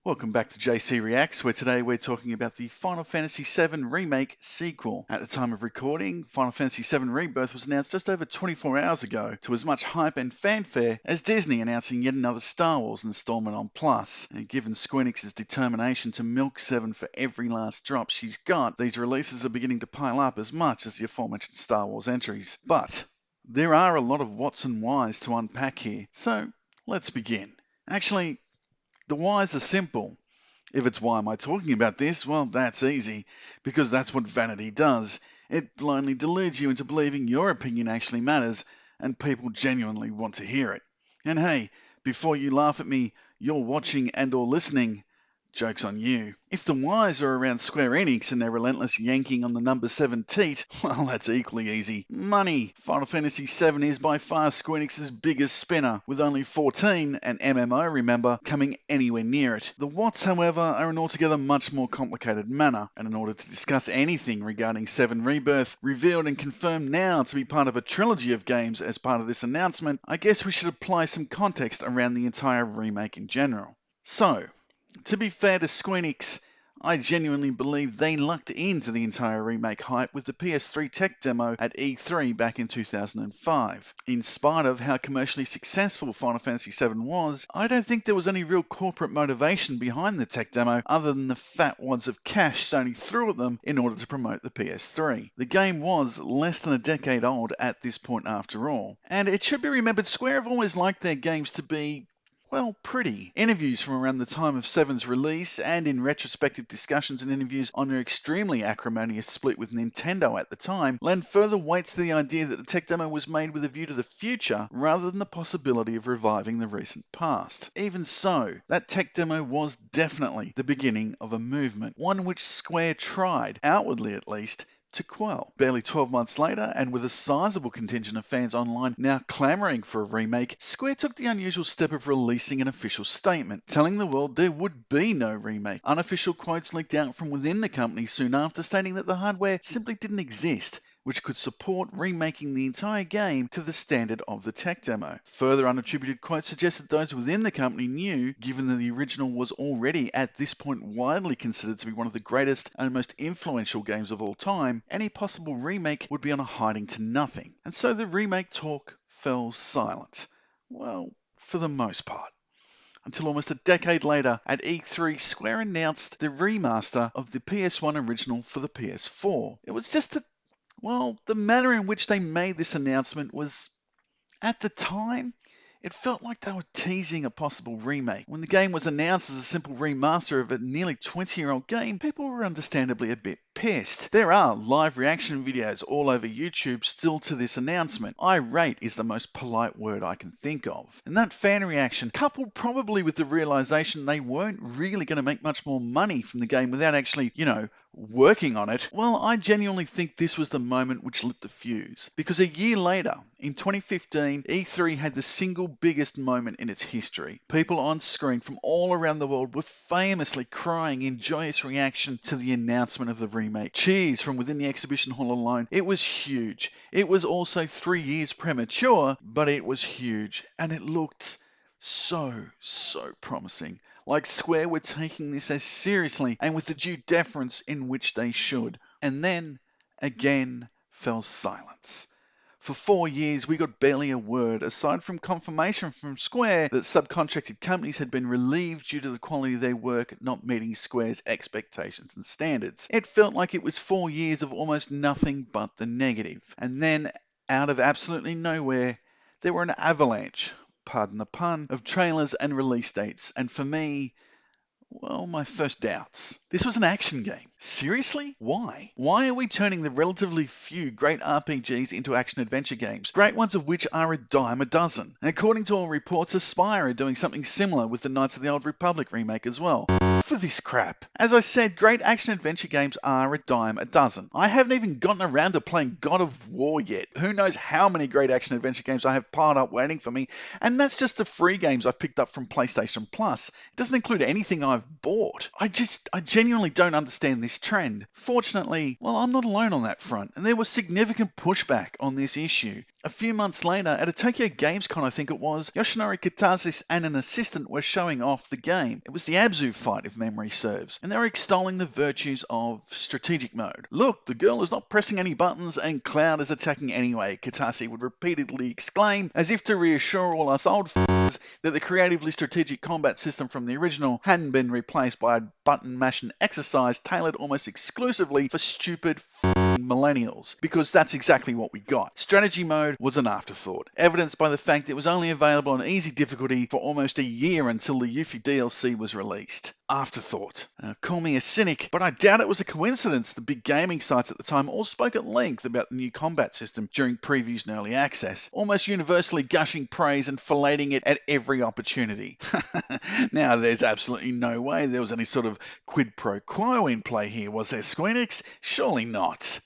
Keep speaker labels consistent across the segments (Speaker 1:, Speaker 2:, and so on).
Speaker 1: Welcome back to JayCee Reacts, where today we're talking about the Final Fantasy VII Remake sequel. At the time of recording, Final Fantasy VII Rebirth was announced just over 24 hours ago to as much hype and fanfare as Disney announcing yet another Star Wars installment on Plus. And given Square Enix's determination to milk 7 for every last drop she's got, these releases are beginning to pile up as much as the aforementioned Star Wars entries. But there are a lot of whats and whys to unpack here, so let's begin. Actually, the whys are simple. If it's why am I talking about this, well, that's easy, because that's what vanity does. It blindly deludes you into believing your opinion actually matters, and people genuinely want to hear it. And hey, before you laugh at me, you're watching and or listening. Joke's on you. If the whys are around Square Enix and their relentless yanking on the number 7 teat, well, that's equally easy. Money. Final Fantasy VII is by far Square Enix's biggest spinner, with only 14, an MMO, remember, coming anywhere near it. The whats, however, are an altogether much more complicated manner, and in order to discuss anything regarding VII Rebirth, revealed and confirmed now to be part of a trilogy of games as part of this announcement, I guess we should apply some context around the entire remake in general. So, to be fair to Square Enix, I genuinely believe they lucked into the entire remake hype with the PS3 tech demo at E3 back in 2005. In spite of how commercially successful Final Fantasy VII was, I don't think there was any real corporate motivation behind the tech demo other than the fat wads of cash Sony threw at them in order to promote the PS3. The game was less than a decade old at this point after all, and it should be remembered Square have always liked their games to be, well, pretty. Interviews from around the time of 7's release, and in retrospective discussions and interviews on their extremely acrimonious split with Nintendo at the time, lend further weight to the idea that the tech demo was made with a view to the future, rather than the possibility of reviving the recent past. Even so, that tech demo was definitely the beginning of a movement, one which Square tried, outwardly at least, to quell. Barely 12 months later, and with a sizable contingent of fans online now clamouring for a remake, Square took the unusual step of releasing an official statement, telling the world there would be no remake. Unofficial quotes leaked out from within the company soon after, stating that the hardware simply didn't exist, which could support remaking the entire game to the standard of the tech demo. Further unattributed quotes suggest that those within the company knew, given that the original was already at this point widely considered to be one of the greatest and most influential games of all time, any possible remake would be on a hiding to nothing. And so the remake talk fell silent. Well, for the most part. Until almost a decade later, at E3, Square announced the remaster of the PS1 original for the PS4. It was just the manner in which they made this announcement was, at the time, it felt like they were teasing a possible remake. When the game was announced as a simple remaster of a nearly 20-year-old game, people were understandably a bit pissed. There are live reaction videos all over YouTube still to this announcement. Irate is the most polite word I can think of. And that fan reaction, coupled probably with the realization they weren't really going to make much more money from the game without actually, working on it, well, I genuinely think this was the moment which lit the fuse. Because a year later, in 2015, E3 had the single biggest moment in its history. People on screen from all around the world were famously crying in joyous reaction to the announcement of the remake. Cheers from within the exhibition hall alone. It was huge. It was also 3 years premature, but it was huge. And it looked so promising. Like Square were taking this as seriously and with the due deference in which they should. And then, again, fell silence. For 4 years, we got barely a word, aside from confirmation from Square that subcontracted companies had been relieved due to the quality of their work not meeting Square's expectations and standards. It felt like it was 4 years of almost nothing but the negative. And then, out of absolutely nowhere, there were an avalanche, pardon the pun, of trailers and release dates, and for me, well, my first doubts. This was an action game. Seriously? Why? Why are we turning the relatively few great RPGs into action-adventure games, great ones of which are a dime a dozen? And according to all reports, Aspyr are doing something similar with the Knights of the Old Republic remake as well. enough of this crap. As I said, great action-adventure games are a dime a dozen. I haven't even gotten around to playing God of War yet. Who knows how many great action-adventure games I have piled up waiting for me, and that's just the free games I've picked up from PlayStation Plus. It doesn't include anything I've bought. I genuinely don't understand this trend. Fortunately, well, I'm not alone on that front, and there was significant pushback on this issue. A few months later, at a Tokyo Games Con I think it was, Yoshinori Kitase and an assistant were showing off the game. It was the Abzu fight, if memory serves, and they were extolling the virtues of strategic mode. Look, the girl is not pressing any buttons and Cloud is attacking anyway, Kitase would repeatedly exclaim, as if to reassure all us old f***ers that the creatively strategic combat system from the original hadn't been replaced by a button-mashing exercise tailored almost exclusively for stupid millennials, because that's exactly what we got. Strategy mode was an afterthought, evidenced by the fact it was only available on easy difficulty for almost a year until the Yuffie DLC was released. Afterthought. Call me a cynic, but I doubt it was a coincidence the big gaming sites at the time all spoke at length about the new combat system during previews and early access, almost universally gushing praise and filleting it at every opportunity. Now, there's absolutely no way there was any sort of quid pro quo in play here, was there, Square Enix? Surely not.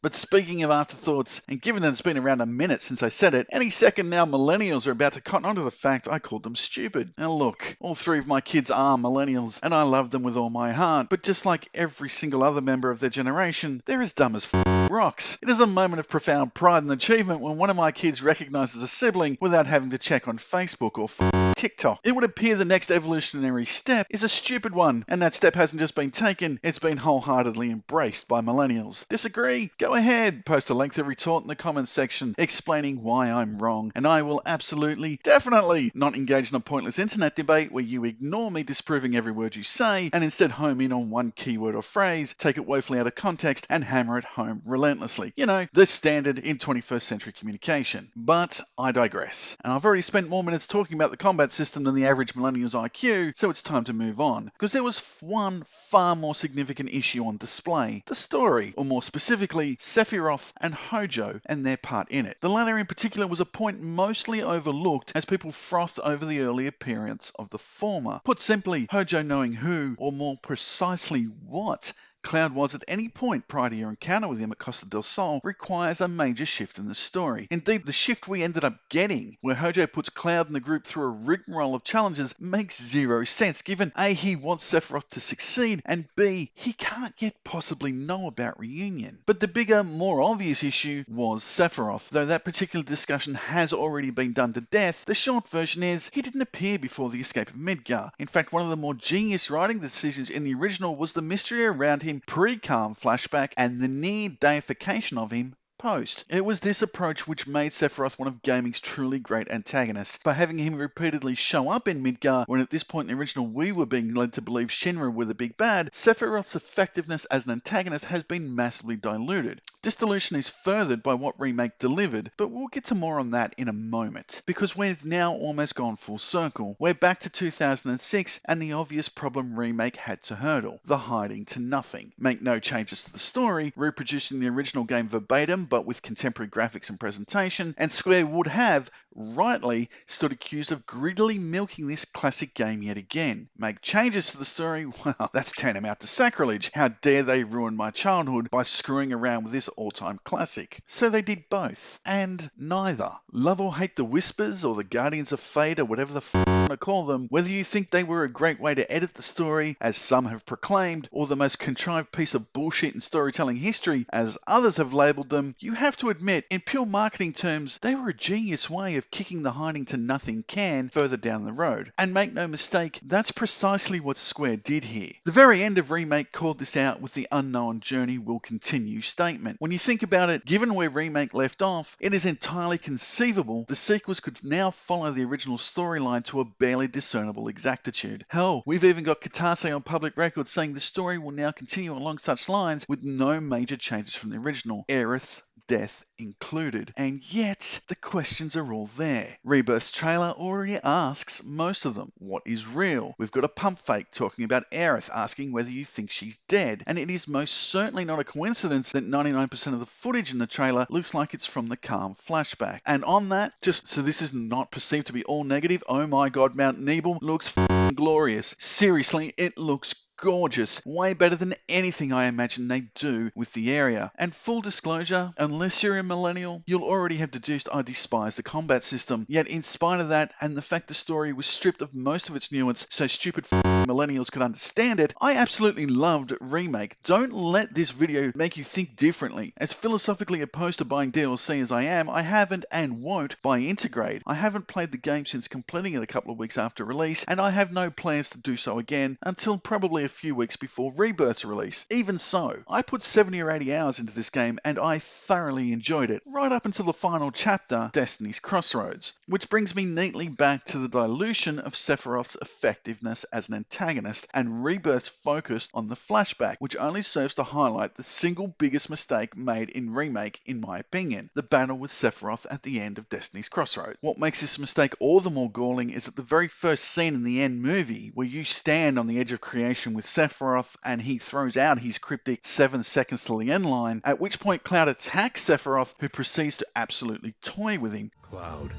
Speaker 1: But speaking of afterthoughts, and given that it's been around a minute since I said it, any second now millennials are about to cotton onto the fact I called them stupid. Now look, all three of my kids are millennials, and I love them with all my heart, but just like every single other member of their generation, they're as dumb as rocks. It is a moment of profound pride and achievement when one of my kids recognizes a sibling without having to check on Facebook or TikTok. It would appear the next evolutionary step is a stupid one, and that step hasn't just been taken, it's been wholeheartedly embraced by millennials. Disagree? Go ahead, post a lengthy retort in the comments section explaining why I'm wrong, and I will absolutely, definitely not engage in a pointless internet debate where you ignore me disproving every word you say and instead home in on one keyword or phrase, take it woefully out of context and hammer it home relentlessly. You know, the standard in 21st century communication. But I digress, and I've already spent more minutes talking about the combat system than the average millennial's IQ, so it's time to move on, because there was one far more significant issue on display: the story, or more specifically, Sephiroth and Hojo and their part in it. The latter in particular was a point mostly overlooked as people frothed over the early appearance of the former. Put simply, Hojo knowing who, or more precisely what, Cloud was at any point prior to your encounter with him at Costa del Sol requires a major shift in the story. Indeed, the shift we ended up getting, where Hojo puts Cloud and the group through a rigmarole of challenges, makes zero sense, given A, he wants Sephiroth to succeed, and B, he can't yet possibly know about Reunion. But the bigger, more obvious issue was Sephiroth. Though that particular discussion has already been done to death, the short version is, he didn't appear before the escape of Midgar. In fact, one of the more genius writing decisions in the original was the mystery around him pre-Calm flashback and the near deification of him post. It was this approach which made Sephiroth one of gaming's truly great antagonists. By having him repeatedly show up in Midgar, when at this point in the original we were being led to believe Shinra were the big bad, Sephiroth's effectiveness as an antagonist has been massively diluted. This dilution is furthered by what Remake delivered, but we'll get to more on that in a moment, because we've now almost gone full circle. We're back to 2006 and the obvious problem Remake had to hurdle: the hiding to nothing. Make no changes to the story, reproducing the original game verbatim but with contemporary graphics and presentation, and Square would have, rightly, stood accused of greedily milking this classic game yet again. Make changes to the story? Well, that's tantamount to sacrilege. How dare they ruin my childhood by screwing around with this all-time classic? So they did both, and neither. Love or hate the Whispers, or the Guardians of Fate, or whatever the f*** you want to call them, whether you think they were a great way to edit the story, as some have proclaimed, or the most contrived piece of bullshit in storytelling history, as others have labelled them, you have to admit, in pure marketing terms, they were a genius way of kicking the hiding to nothing can further down the road. And make no mistake, that's precisely what Square did here. The very end of Remake called this out with the unknown journey will continue statement. When you think about it, given where Remake left off, it is entirely conceivable the sequels could now follow the original storyline to a barely discernible exactitude. Hell, we've even got Kitase on public record saying the story will now continue along such lines with no major changes from the original, Aerith's death included. And yet, the questions are all there. Rebirth's trailer already asks most of them. What is real? We've got a pump fake talking about Aerith asking whether you think she's dead. And it is most certainly not a coincidence that 99% of the footage in the trailer looks like it's from the Calm flashback. And on that, just so this is not perceived to be all negative, oh my god, Mount Nebel looks f***ing glorious. Seriously, it looks gorgeous, way better than anything I imagine they do with the area. And full disclosure, unless you're a millennial, you'll already have deduced I despise the combat system. Yet in spite of that, and the fact the story was stripped of most of its nuance so stupid millennials could understand it, I absolutely loved Remake. Don't let this video make you think differently. As philosophically opposed to buying DLC as I am, I haven't and won't buy Integrate. I haven't played the game since completing it a couple of weeks after release, and I have no plans to do so again until probably a few weeks before Rebirth's release. Even so, I put 70 or 80 hours into this game and I thoroughly enjoyed it, right up until the final chapter, Destiny's Crossroads. Which brings me neatly back to the dilution of Sephiroth's effectiveness as an antagonist and Rebirth's focus on the flashback, which only serves to highlight the single biggest mistake made in Remake, in my opinion, the battle with Sephiroth at the end of Destiny's Crossroads. What makes this mistake all the more galling is that the very first scene in the end movie, where you stand on the edge of creation with Sephiroth and he throws out his cryptic 7 seconds till the end line, at which point Cloud attacks Sephiroth, who proceeds to absolutely toy with him.
Speaker 2: Cloud,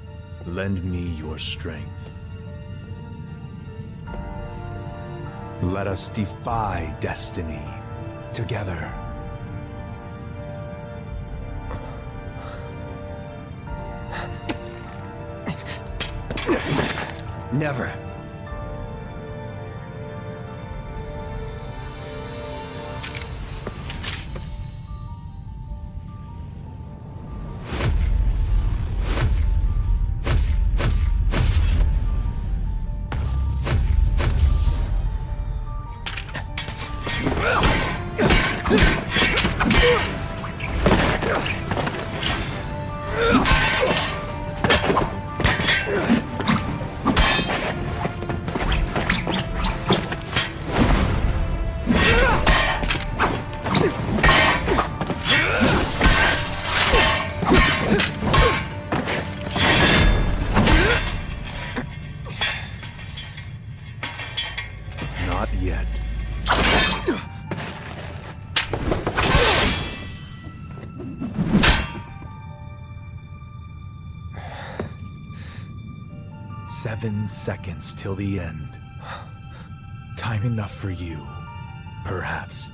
Speaker 2: lend me your strength. Let us defy destiny together. Never. Not yet. "7 seconds till the end. Time enough for you, perhaps.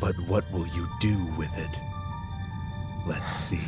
Speaker 2: But what will you do with it? Let's see."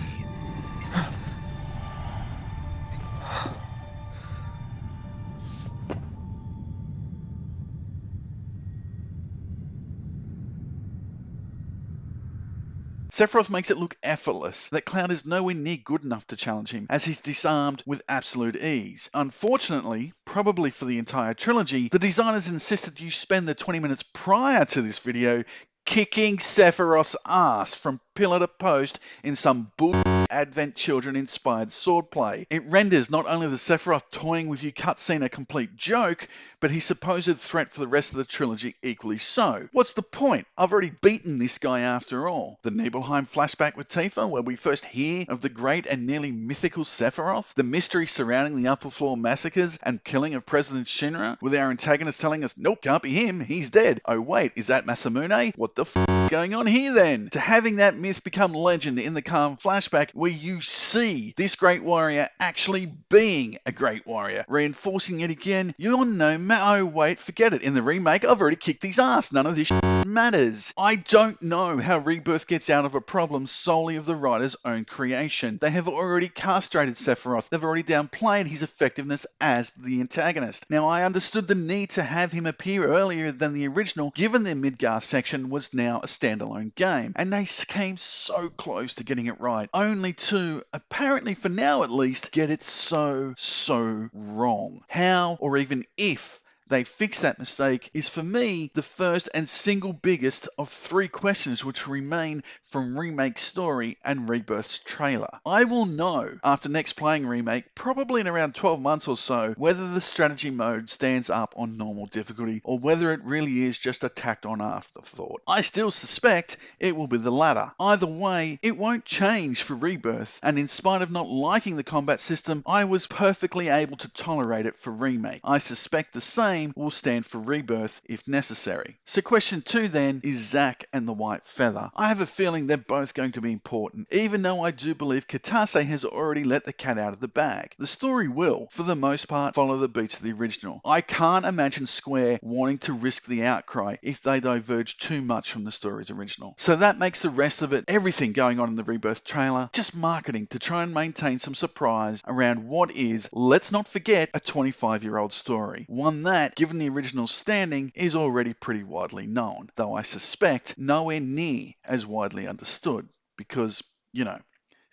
Speaker 1: Sephiroth makes it look effortless, that Cloud is nowhere near good enough to challenge him, as he's disarmed with absolute ease. Unfortunately, probably for the entire trilogy, the designers insisted you spend the 20 minutes prior to this video kicking Sephiroth's ass from pillar to post in some bull Advent Children inspired swordplay. It renders not only the Sephiroth toying with you cutscene a complete joke, but his supposed threat for the rest of the trilogy equally so. What's the point? I've already beaten this guy after all. The Nibelheim flashback with Tifa, where we first hear of the great and nearly mythical Sephiroth, the mystery surrounding the upper floor massacres and killing of President Shinra, with our antagonist telling us, nope, can't be him, he's dead. Oh wait, is that Masamune? What the f is going on here then? To having that myth become legend in the Calm flashback, where you see this great warrior actually being a great warrior, reinforcing it again, you're oh wait, forget it. In the remake, I've already kicked his ass. None of this matters. I don't know how Rebirth gets out of a problem solely of the writer's own creation. They have already castrated Sephiroth. They've already downplayed his effectiveness as the antagonist. Now, I understood the need to have him appear earlier than the original, given their Midgar section was now a standalone game, and they came so close to getting it right, only to, apparently for now at least, get it so wrong. How, or even if, they fix that mistake is, for me, the first and single biggest of 3 questions which remain from Remake's story and Rebirth's trailer. I will know after next playing Remake, probably in around 12 months or so, whether the strategy mode stands up on normal difficulty or whether it really is just a tacked on afterthought. I still suspect it will be the latter. Either way, it won't change for Rebirth, and in spite of not liking the combat system, I was perfectly able to tolerate it for Remake. I suspect the same name will stand for rebirth if necessary. So question 2 then is Zack and the White Feather. I have a feeling they're both going to be important, even though I do believe Katase has already let the cat out of the bag. The story will, for the most part, follow the beats of the original. I can't imagine Square wanting to risk the outcry if they diverge too much from the story's original. So that makes the rest of it, everything going on in the Rebirth trailer, just marketing to try and maintain some surprise around what is, let's not forget, a 25-year-old story. One that, given the original's standing, is already pretty widely known, though I suspect nowhere near as widely understood, because,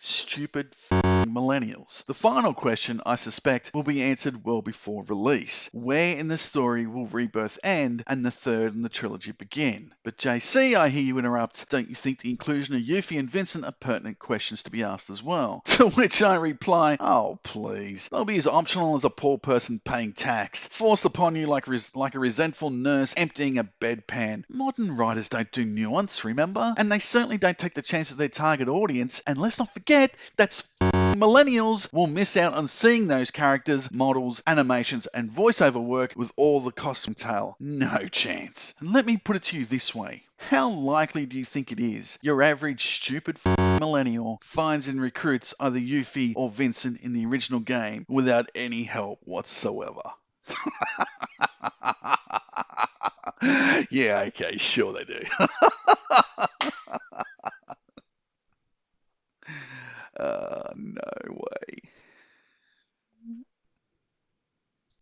Speaker 1: stupid millennials. The final question, I suspect, will be answered well before release. Where in the story will Rebirth end and the third in the trilogy begin? But JayCee, I hear you interrupt, don't you think the inclusion of Yuffie and Vincent are pertinent questions to be asked as well? To which I reply, oh please, they'll be as optional as a poor person paying tax, forced upon you like a resentful nurse emptying a bedpan. Modern writers don't do nuance, remember? And they certainly don't take the chance of their target audience, and let's not forget, that's millennials will miss out on seeing those characters, models, animations, and voiceover work with all the costume tail. No chance. And let me put it to you this way. How likely do you think it is your average stupid millennial finds and recruits either Yuffie or Vincent in the original game without any help whatsoever? Yeah, okay, sure they do. No way.